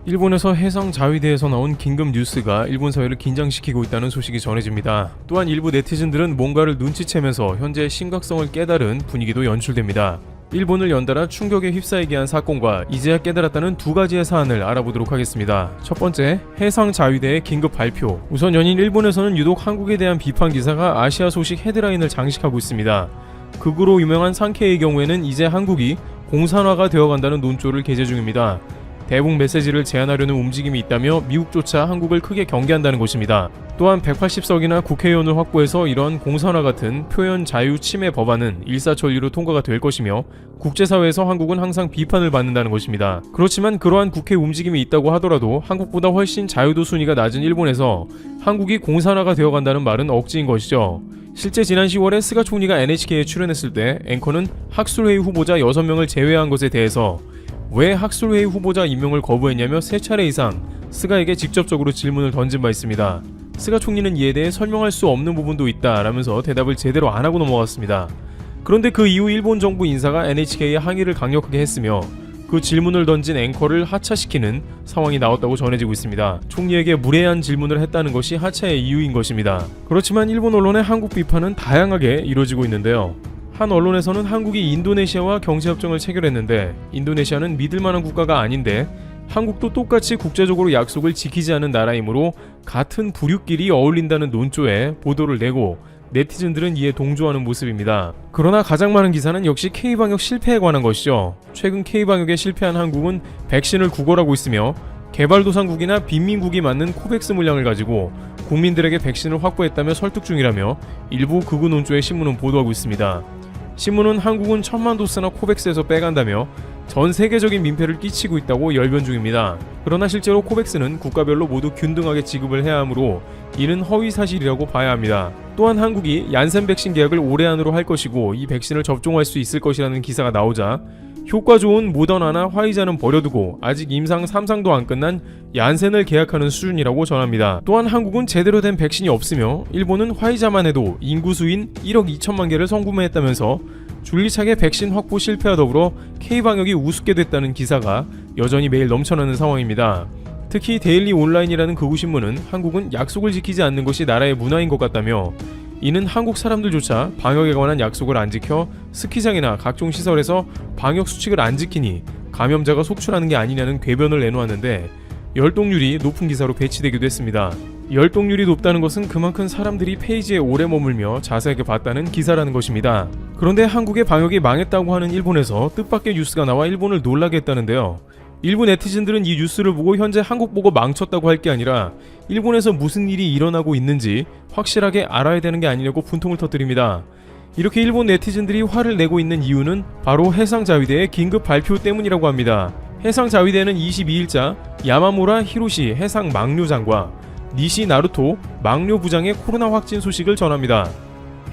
일본에서 해상 자위대에서 나온 긴급 뉴스가 일본 사회를 긴장시키고 있다는 소식이 전해집니다. 또한 일부 네티즌들은 뭔가를 눈치채면서 현재의 심각성을 깨달은 분위기도 연출됩니다. 일본을 연달아 충격에 휩싸이게 한 사건과 이제야 깨달았다는 두 가지의 사안을 알아보도록 하겠습니다. 첫 번째, 해상 자위대의 긴급 발표. 우선 연인 일본에서는 유독 한국에 대한 비판 기사가 아시아 소식 헤드라인을 장식하고 있습니다. 극으로 유명한 상케이의 경우에는 이제 한국이 공산화가 되어간다는 논조를 게재 중입니다. 대북 메시지를 제한하려는 움직임이 있다며 미국조차 한국을 크게 경계한다는 것입니다. 또한 180석이나 국회의원을 확보해서 이런 공산화 같은 표현 자유 침해 법안은 일사천리로 통과가 될 것이며 국제사회에서 한국은 항상 비판을 받는다는 것입니다. 그렇지만 그러한 국회 움직임이 있다고 하더라도 한국보다 훨씬 자유도 순위가 낮은 일본에서 한국이 공산화가 되어간다는 말은 억지인 것이죠. 실제 지난 10월에 스가 총리가 NHK에 출연했을 때 앵커는 학술회의 후보자 6명을 제외한 것에 대해서 왜 학술회의 후보자 임명을 거부했냐며 3차례 이상 스가에게 직접적으로 질문을 던진 바 있습니다. 스가 총리는 이에 대해 설명할 수 없는 부분도 있다라면서 대답을 제대로 안 하고 넘어갔습니다. 그런데 그 이후 일본 정부 인사가 NHK에 항의를 강력하게 했으며 그 질문을 던진 앵커를 하차시키는 상황이 나왔다고 전해지고 있습니다. 총리에게 무례한 질문을 했다는 것이 하차의 이유인 것입니다. 그렇지만 일본 언론의 한국 비판은 다양하게 이루어지고 있는데요. 한 언론에서는 한국이 인도네시아와 경제협정을 체결했는데 인도네시아는 믿을만한 국가가 아닌데 한국도 똑같이 국제적으로 약속을 지키지 않은 나라이므로 같은 부류끼리 어울린다는 논조에 보도를 내고 네티즌들은 이에 동조하는 모습입니다. 그러나 가장 많은 기사는 역시 K방역 실패에 관한 것이죠. 최근 K방역에 실패한 한국은 백신을 구걸하고 있으며 개발도상국이나 빈민국이 맞는 코백스 물량을 가지고 국민들에게 백신을 확보했다며 설득 중이라며 일부 극우 논조의 신문은 보도하고 있습니다. 신문은 한국은 1000만 도스나 코백스에서 빼간다며 전 세계적인 민폐를 끼치고 있다고 열변 중입니다. 그러나 실제로 코백스는 국가별로 모두 균등하게 지급을 해야 하므로 이는 허위 사실이라고 봐야 합니다. 또한 한국이 얀센 백신 계약을 올해 안으로 할 것이고 이 백신을 접종할 수 있을 것이라는 기사가 나오자 효과 좋은 모더나나 화이자는 버려두고 아직 임상 3상도 안 끝난 얀센을 계약하는 수준이라고 전합니다. 또한 한국은 제대로 된 백신이 없으며 일본은 화이자만 해도 인구수인 1억 2천만 개를 선구매했다면서 줄기차게 백신 확보 실패와 더불어 K방역이 우습게 됐다는 기사가 여전히 매일 넘쳐나는 상황입니다. 특히 데일리 온라인이라는 극우신문은 한국은 약속을 지키지 않는 것이 나라의 문화인 것 같다며 이는 한국 사람들조차 방역에 관한 약속을 안 지켜 스키장이나 각종 시설에서 방역 수칙을 안 지키니 감염자가 속출하는 게 아니냐는 궤변을 내놓았는데 열독률이 높은 기사로 배치되기도 했습니다. 열독률이 높다는 것은 그만큼 사람들이 페이지에 오래 머물며 자세하게 봤다는 기사라는 것입니다. 그런데 한국의 방역이 망했다고 하는 일본에서 뜻밖의 뉴스가 나와 일본을 놀라게 했다는데요. 일부 네티즌들은 이 뉴스를 보고 현재 한국 보고 망쳤다고 할 게 아니라 일본에서 무슨 일이 일어나고 있는지 확실하게 알아야 되는 게 아니냐고 분통을 터뜨립니다. 이렇게 일본 네티즌들이 화를 내고 있는 이유는 바로 해상자위대의 긴급 발표 때문이라고 합니다. 해상자위대는 22일자 야마무라 히로시 해상망료장과 니시 나루토 망료부장의 코로나 확진 소식을 전합니다.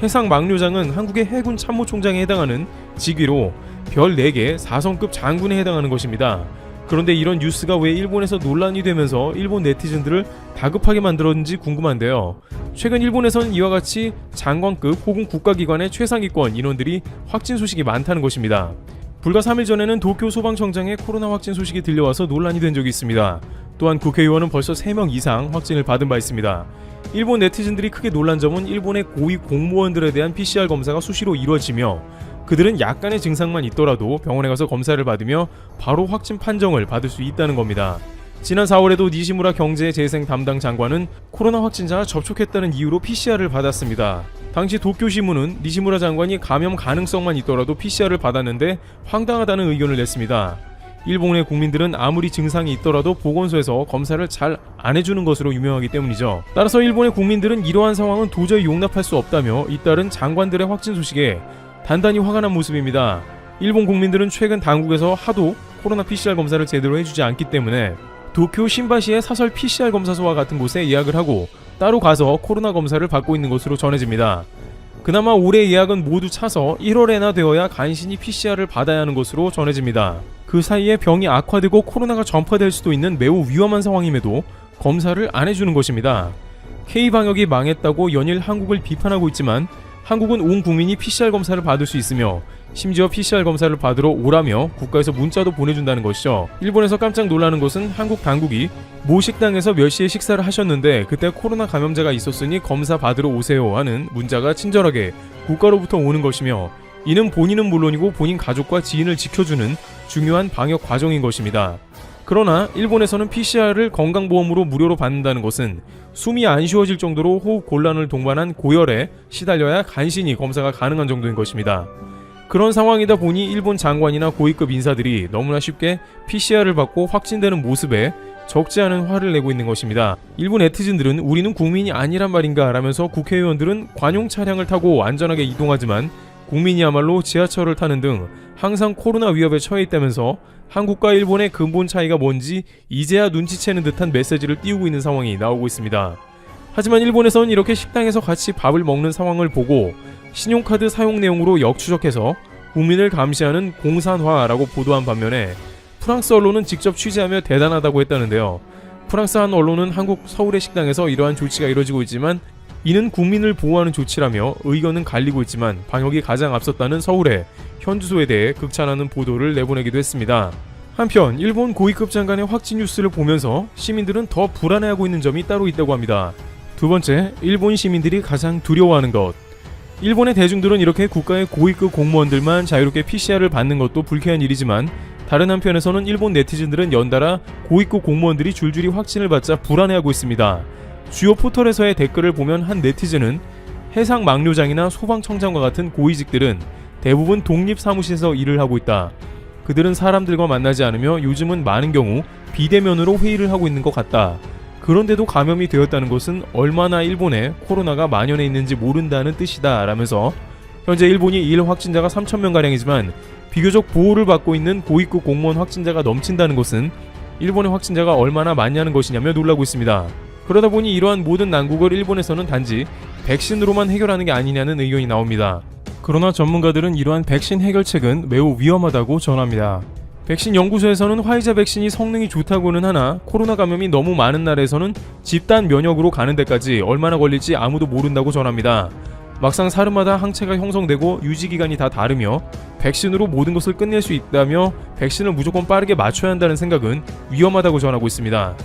해상망료장은 한국의 해군 참모총장에 해당하는 직위로 별 4개 4성급 장군에 해당하는 것입니다. 그런데 이런 뉴스가 왜 일본에서 논란이 되면서 일본 네티즌들을 다급하게 만들었는지 궁금한데요. 최근 일본에서는 이와 같이 장관급 혹은 국가기관의 최상위권 인원들이 확진 소식이 많다는 것입니다. 불과 3일 전에는 도쿄 소방청장의 코로나 확진 소식이 들려와서 논란이 된 적이 있습니다. 또한 국회의원은 벌써 3명 이상 확진을 받은 바 있습니다. 일본 네티즌들이 크게 놀란 점은 일본의 고위 공무원들에 대한 PCR 검사가 수시로 이루어지며 그들은 약간의 증상만 있더라도 병원에 가서 검사를 받으며 바로 확진 판정을 받을 수 있다는 겁니다. 지난 4월에도 니시무라 경제재생 담당 장관은 코로나 환자와 접촉했다는 이유로 PCR을 받았습니다. 당시 도쿄신문은 니시무라 장관이 감염 가능성만 있더라도 PCR을 받았는데 황당하다는 의견을 냈습니다. 일본의 국민들은 아무리 증상이 있더라도 보건소에서 검사를 잘 안 해주는 것으로 유명하기 때문이죠. 따라서 일본의 국민들은 이러한 상황은 도저히 용납할 수 없다며 잇따른 장관들의 확진 소식에 단단히 화가 난 모습입니다. 일본 국민들은 최근 당국에서 하도 코로나 PCR 검사를 제대로 해주지 않기 때문에 도쿄 신바시의 사설 PCR 검사소와 같은 곳에 예약을 하고 따로 가서 코로나 검사를 받고 있는 것으로 전해집니다. 그나마 올해 예약은 모두 차서 1월에나 되어야 간신히 PCR을 받아야 하는 것으로 전해집니다. 그 사이에 병이 악화되고 코로나가 전파될 수도 있는 매우 위험한 상황임에도 검사를 안 해주는 것입니다. K방역이 망했다고 연일 한국을 비판하고 있지만 한국은 온 국민이 PCR 검사를 받을 수 있으며 심지어 PCR 검사를 받으러 오라며 국가에서 문자도 보내준다는 것이죠. 일본에서 깜짝 놀라는 것은 한국 당국이 모 식당에서 몇 시에 식사를 하셨는데 그때 코로나 감염자가 있었으니 검사 받으러 오세요 하는 문자가 친절하게 국가로부터 오는 것이며, 이는 본인은 물론이고 본인 가족과 지인을 지켜주는 중요한 방역 과정인 것입니다. 그러나 일본에서는 PCR을 건강보험으로 무료로 받는다는 것은 숨이 안 쉬어질 정도로 호흡 곤란을 동반한 고열에 시달려야 간신히 검사가 가능한 정도인 것입니다. 그런 상황이다 보니 일본 장관이나 고위급 인사들이 너무나 쉽게 PCR을 받고 확진되는 모습에 적지 않은 화를 내고 있는 것입니다. 일본 네티즌들은 우리는 국민이 아니란 말인가 라면서 국회의원들은 관용 차량을 타고 안전하게 이동하지만 국민이야말로 지하철을 타는 등 항상 코로나 위협에 처해 있다면서 한국과 일본의 근본 차이가 뭔지 이제야 눈치채는 듯한 메시지를 띄우고 있는 상황이 나오고 있습니다. 하지만 일본에서는 이렇게 식당에서 같이 밥을 먹는 상황을 보고 신용카드 사용 내용으로 역추적해서 국민을 감시하는 공산화라고 보도한 반면에 프랑스 언론은 직접 취재하며 대단하다고 했다는데요. 프랑스 한 언론은 한국 서울의 식당에서 이러한 조치가 이뤄지고 있지만 이는 국민을 보호하는 조치라며 의견은 갈리고 있지만 방역이 가장 앞섰다는 서울의 현 주소에 대해 극찬하는 보도를 내보내기도 했습니다. 한편 일본 고위급 장관의 확진 뉴스를 보면서 시민들은 더 불안해하고 있는 점이 따로 있다고 합니다. 두 번째, 일본 시민들이 가장 두려워하는 것. 일본의 대중들은 이렇게 국가의 고위급 공무원들만 자유롭게 PCR을 받는 것도 불쾌한 일이지만 다른 한편에서는 일본 네티즌들은 연달아 고위급 공무원들이 줄줄이 확진을 받자 불안해하고 있습니다. 주요 포털에서의 댓글을 보면 한 네티즌은 해상 막료장이나 소방청장과 같은 고위직들은 대부분 독립사무실에서 일을 하고 있다. 그들은 사람들과 만나지 않으며 요즘은 많은 경우 비대면으로 회의를 하고 있는 것 같다. 그런데도 감염이 되었다는 것은 얼마나 일본에 코로나가 만연해 있는지 모른다는 뜻이다 라면서 현재 일본이 일 확진자가 3,000명가량이지만 비교적 보호를 받고 있는 고위급 공무원 확진자가 넘친다는 것은 일본의 확진자가 얼마나 많냐는 것이냐며 놀라고 있습니다. 그러다 보니 이러한 모든 난국을 일본에서는 단지 백신으로만 해결하는 게 아니냐는 의견이 나옵니다. 그러나 전문가들은 이러한 백신 해결책은 매우 위험하다고 전합니다. 백신 연구소에서는 화이자 백신이 성능이 좋다고는 하나 코로나 감염이 너무 많은 나라에서는 집단 면역으로 가는 데까지 얼마나 걸릴지 아무도 모른다고 전합니다. 막상 사람마다 항체가 형성되고 유지기간이 다 다르며 백신으로 모든 것을 끝낼 수 있다며 백신을 무조건 빠르게 맞춰야 한다는 생각은 위험하다고 전하고 있습니다.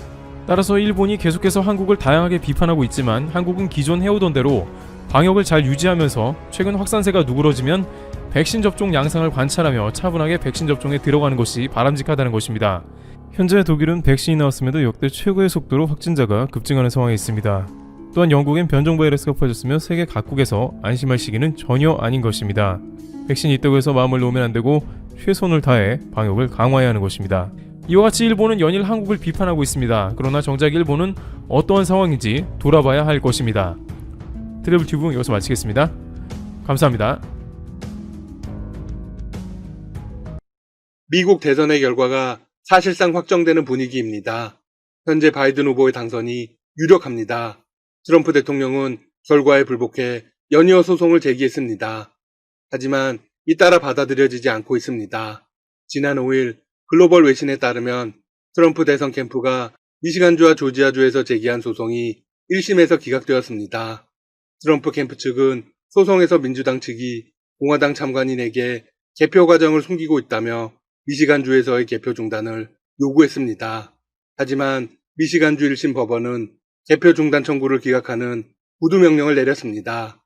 따라서 일본이 계속해서 한국을 다양하게 비판하고 있지만 한국은 기존 해오던 대로 방역을 잘 유지하면서 최근 확산세가 누그러지면 백신 접종 양상을 관찰하며 차분하게 백신 접종에 들어가는 것이 바람직하다는 것입니다. 현재 독일은 백신이 나왔음에도 역대 최고의 속도로 확진자가 급증하는 상황에 있습니다. 또한 영국엔 변종 바이러스가 퍼졌으며 세계 각국에서 안심할 시기는 전혀 아닌 것입니다. 백신이 있다고 해서 마음을 놓으면 안 되고 최선을 다해 방역을 강화해야 하는 것입니다. 이와 같이 일본은 연일 한국을 비판하고 있습니다. 그러나 정작 일본은 어떠한 상황인지 돌아봐야 할 것입니다. 트래블튜브 여기서 마치겠습니다. 감사합니다. 미국 대선의 결과가 사실상 확정되는 분위기입니다. 현재 바이든 후보의 당선이 유력합니다. 트럼프 대통령은 결과에 불복해 연이어 소송을 제기했습니다. 하지만 잇따라 받아들여지지 않고 있습니다. 지난 5일 글로벌 외신에 따르면 트럼프 대선 캠프가 미시간주와 조지아주에서 제기한 소송이 1심에서 기각되었습니다. 트럼프 캠프 측은 소송에서 민주당 측이 공화당 참관인에게 개표 과정을 숨기고 있다며 미시간주에서의 개표 중단을 요구했습니다. 하지만 미시간주 1심 법원은 개표 중단 청구를 기각하는 구두 명령을 내렸습니다.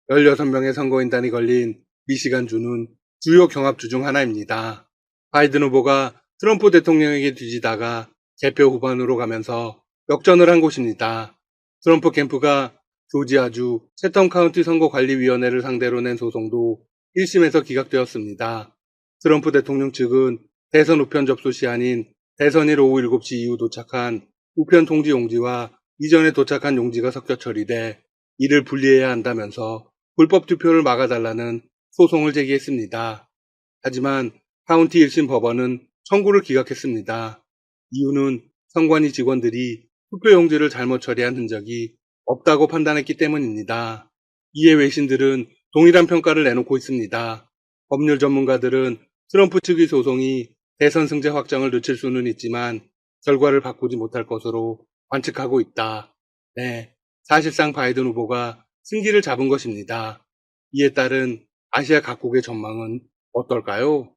16명의 선거인단이 걸린 미시간주는 주요 경합주 중 하나입니다. 바이든 후보가 트럼프 대통령에게 뒤지다가 개표 후반으로 가면서 역전을 한 곳입니다. 트럼프 캠프가 조지아주 채텀 카운티 선거관리위원회를 상대로 낸 소송도 1심에서 기각되었습니다. 트럼프 대통령 측은 대선 우편 접수 시한인 대선일 오후 7시 이후 도착한 우편 통지 용지와 이전에 도착한 용지가 섞여 처리돼 이를 분리해야 한다면서 불법 투표를 막아달라는 소송을 제기했습니다. 하지만 카운티 1심 법원은 청구를 기각했습니다. 이유는 선관위 직원들이 투표 용지를 잘못 처리한 흔적이 없다고 판단했기 때문입니다. 이에 외신들은 동일한 평가를 내놓고 있습니다. 법률 전문가들은 트럼프 측의 소송이 대선 승제 확정을 늦출 수는 있지만 결과를 바꾸지 못할 것으로 관측하고 있다. 네, 사실상 바이든 후보가 승기를 잡은 것입니다. 이에 따른 아시아 각국의 전망은 어떨까요?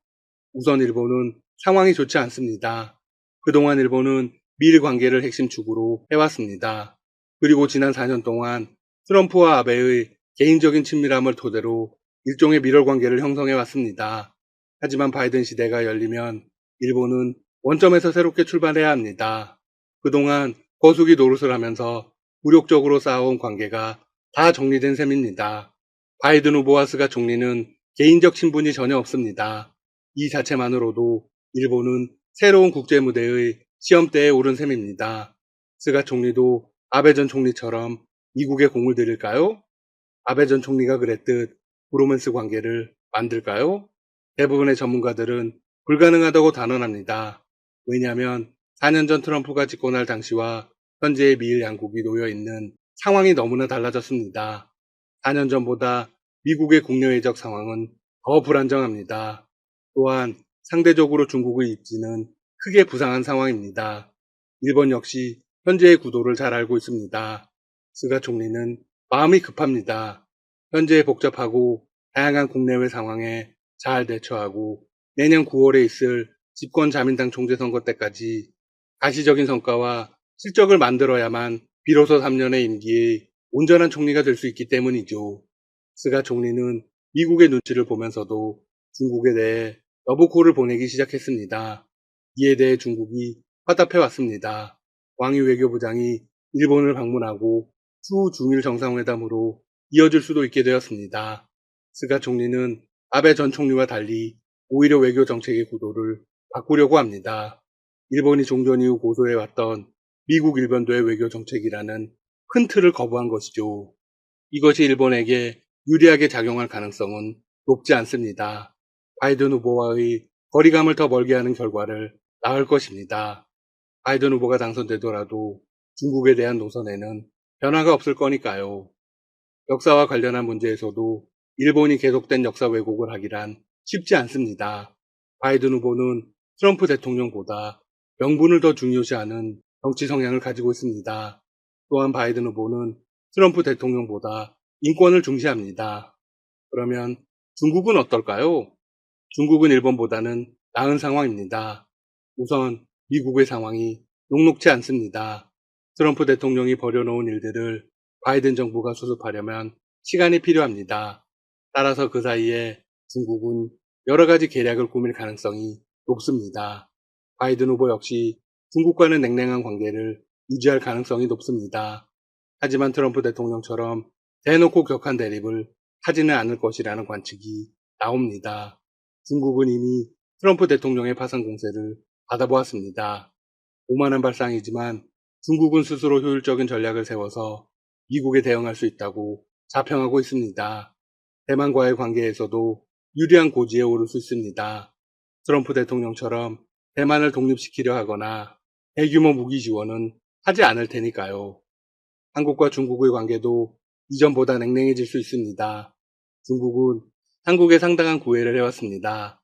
우선 일본은 상황이 좋지 않습니다. 그동안 일본은 미일 관계를 핵심 축으로 해왔습니다. 그리고 지난 4년 동안 트럼프와 아베의 개인적인 친밀함을 토대로 일종의 밀월 관계를 형성해왔습니다. 하지만 바이든 시대가 열리면 일본은 원점에서 새롭게 출발해야 합니다. 그동안 거수기 노릇을 하면서 굴욕적으로 쌓아온 관계가 다 정리된 셈입니다. 바이든 후보와 스가 총리는 개인적 친분이 전혀 없습니다. 이 자체만으로도 일본은 새로운 국제 무대의 시험대에 오른 셈입니다. 스가 총리도 아베 전 총리처럼 미국에 공을 들일까요? 아베 전 총리가 그랬듯 브로맨스 관계를 만들까요? 대부분의 전문가들은 불가능하다고 단언합니다. 왜냐하면 4년 전 트럼프가 집권할 당시와 현재의 미일 양국이 놓여 있는 상황이 너무나 달라졌습니다. 4년 전보다 미국의 국내외적 상황은 더 불안정합니다. 또한 상대적으로 중국의 입지는 크게 부상한 상황입니다. 일본 역시 현재의 구도를 잘 알고 있습니다. 스가 총리는 마음이 급합니다. 현재의 복잡하고 다양한 국내외 상황에 잘 대처하고 내년 9월에 있을 집권 자민당 총재 선거 때까지 가시적인 성과와 실적을 만들어야만 비로소 3년의 임기의 온전한 총리가 될 수 있기 때문이죠. 스가 총리는 미국의 눈치를 보면서도 중국에 대해 러브콜을 보내기 시작했습니다. 이에 대해 중국이 화답해 왔습니다. 왕이 외교부장이 일본을 방문하고 추후 중일 정상회담으로 이어질 수도 있게 되었습니다. 스가 총리는 아베 전 총리와 달리 오히려 외교 정책의 구도를 바꾸려고 합니다. 일본이 종전 이후 고소해왔던 미국 일변도의 외교 정책이라는 큰 틀을 거부한 것이죠. 이것이 일본에게 유리하게 작용할 가능성은 높지 않습니다. 바이든 후보와의 거리감을 더 멀게 하는 결과를 낳을 것입니다. 바이든 후보가 당선되더라도 중국에 대한 노선에는 변화가 없을 거니까요. 역사와 관련한 문제에서도 일본이 계속된 역사 왜곡을 하기란 쉽지 않습니다. 바이든 후보는 트럼프 대통령보다 명분을 더 중요시하는 정치 성향을 가지고 있습니다. 또한 바이든 후보는 트럼프 대통령보다 인권을 중시합니다. 그러면 중국은 어떨까요? 중국은 일본보다는 나은 상황입니다. 우선 미국의 상황이 녹록지 않습니다. 트럼프 대통령이 벌여놓은 일들을 바이든 정부가 수습하려면 시간이 필요합니다. 따라서 그 사이에 중국은 여러 가지 계략을 꾸밀 가능성이 높습니다. 바이든 후보 역시 중국과는 냉랭한 관계를 유지할 가능성이 높습니다. 하지만 트럼프 대통령처럼 대놓고 격한 대립을 하지는 않을 것이라는 관측이 나옵니다. 중국은 이미 트럼프 대통령의 파상 공세를 받아보았습니다. 오만한 발상이지만 중국은 스스로 효율적인 전략을 세워서 미국에 대응할 수 있다고 자평하고 있습니다. 대만과의 관계에서도 유리한 고지에 오를 수 있습니다. 트럼프 대통령처럼 대만을 독립시키려 하거나 대규모 무기 지원은 하지 않을 테니까요. 한국과 중국의 관계도 이전보다 냉랭해질 수 있습니다. 중국은 한국에 상당한 구애를 해왔습니다.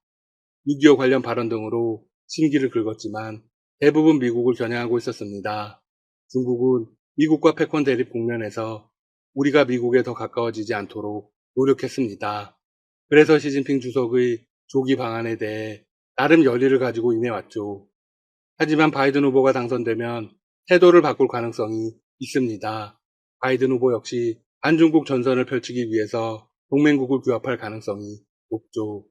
6.25 관련 발언 등으로 심기를 긁었지만 대부분 미국을 겨냥하고 있었습니다. 중국은 미국과 패권 대립 국면에서 우리가 미국에 더 가까워지지 않도록 노력했습니다. 그래서 시진핑 주석의 조기 방안에 대해 나름 열의를 가지고 임해왔죠. 하지만 바이든 후보가 당선되면 태도를 바꿀 가능성이 있습니다. 바이든 후보 역시 반중국 전선을 펼치기 위해서 동맹국을 규합할 가능성이 높죠.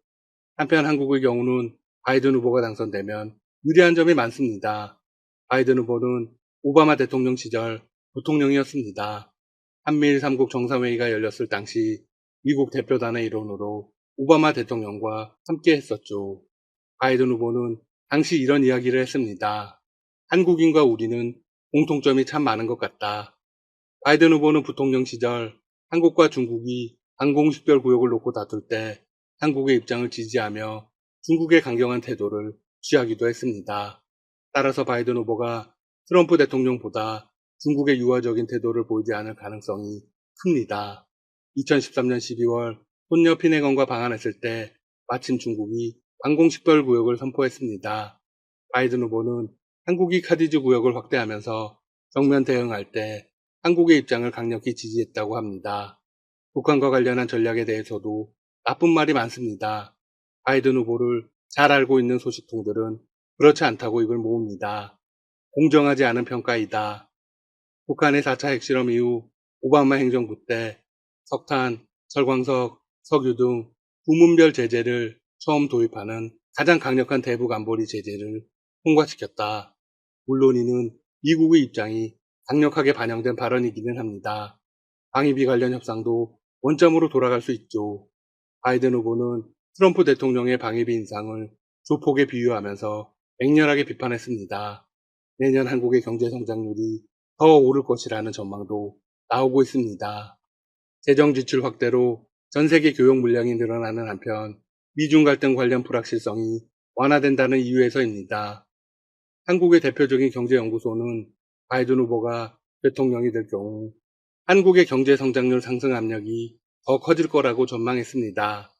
한편 한국의 경우는 바이든 후보가 당선되면 유리한 점이 많습니다. 바이든 후보는 오바마 대통령 시절 부통령이었습니다. 한미일 3국 정상회의가 열렸을 당시 미국 대표단의 일원으로 오바마 대통령과 함께 했었죠. 바이든 후보는 당시 이런 이야기를 했습니다. 한국인과 우리는 공통점이 참 많은 것 같다. 바이든 후보는 부통령 시절 한국과 중국이 항공식별구역을 놓고 다툴 때 한국의 입장을 지지하며 중국의 강경한 태도를 취하기도 했습니다. 따라서 바이든 후보가 트럼프 대통령보다 중국의 유화적인 태도를 보이지 않을 가능성이 큽니다. 2013년 12월 손녀 피네건과 방한했을 때 마침 중국이 항공식별구역을 선포했습니다. 바이든 후보는 한국이 카디즈 구역을 확대하면서 정면 대응할 때 한국의 입장을 강력히 지지했다고 합니다. 북한과 관련한 전략에 대해서도 나쁜 말이 많습니다. 바이든 후보를 잘 알고 있는 소식통들은 그렇지 않다고 입을 모읍니다. 공정하지 않은 평가이다. 북한의 4차 핵실험 이후 오바마 행정부 때 석탄, 철광석, 석유 등 부문별 제재를 처음 도입하는 가장 강력한 대북 안보리 제재를 통과시켰다. 물론 이는 미국의 입장이 강력하게 반영된 발언이기는 합니다. 방위비 관련 협상도 원점으로 돌아갈 수 있죠. 바이든 후보는 트럼프 대통령의 방위비 인상을 조폭에 비유하면서 맹렬하게 비판했습니다. 내년 한국의 경제 성장률이 더 오를 것이라는 전망도 나오고 있습니다. 재정 지출 확대로 전 세계 교역 물량이 늘어나는 한편 미중 갈등 관련 불확실성이 완화된다는 이유에서입니다. 한국의 대표적인 경제연구소는 바이든 후보가 대통령이 될 경우 한국의 경제 성장률 상승 압력이 더 커질 거라고 전망했습니다.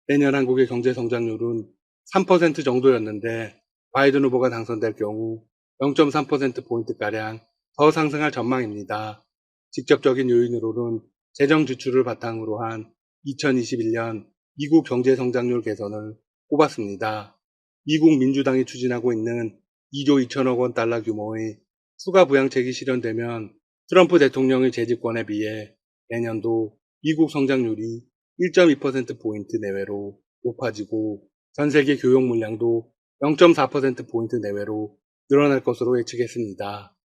내년 한국의 경제 성장률은 3% 정도였는데 바이든 후보가 당선될 경우 0.3%포인트가량 더 상승할 전망입니다. 직접적인 요인으로는 재정 지출을 바탕으로 한 2021년 미국 경제 성장률 개선을 꼽았습니다. 미국 민주당이 추진하고 있는 2조 2천억 원 달러 규모의 추가 부양책이 실현되면 트럼프 대통령의 재집권에 비해 내년도 미국 성장률이 1.2%포인트 내외로 높아지고 전 세계 교역 물량도 0.4%포인트 내외로 늘어날 것으로 예측했습니다.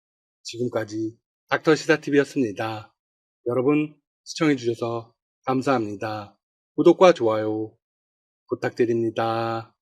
지금까지 닥터시사TV였습니다. 여러분 시청해주셔서 감사합니다. 구독과 좋아요 부탁드립니다.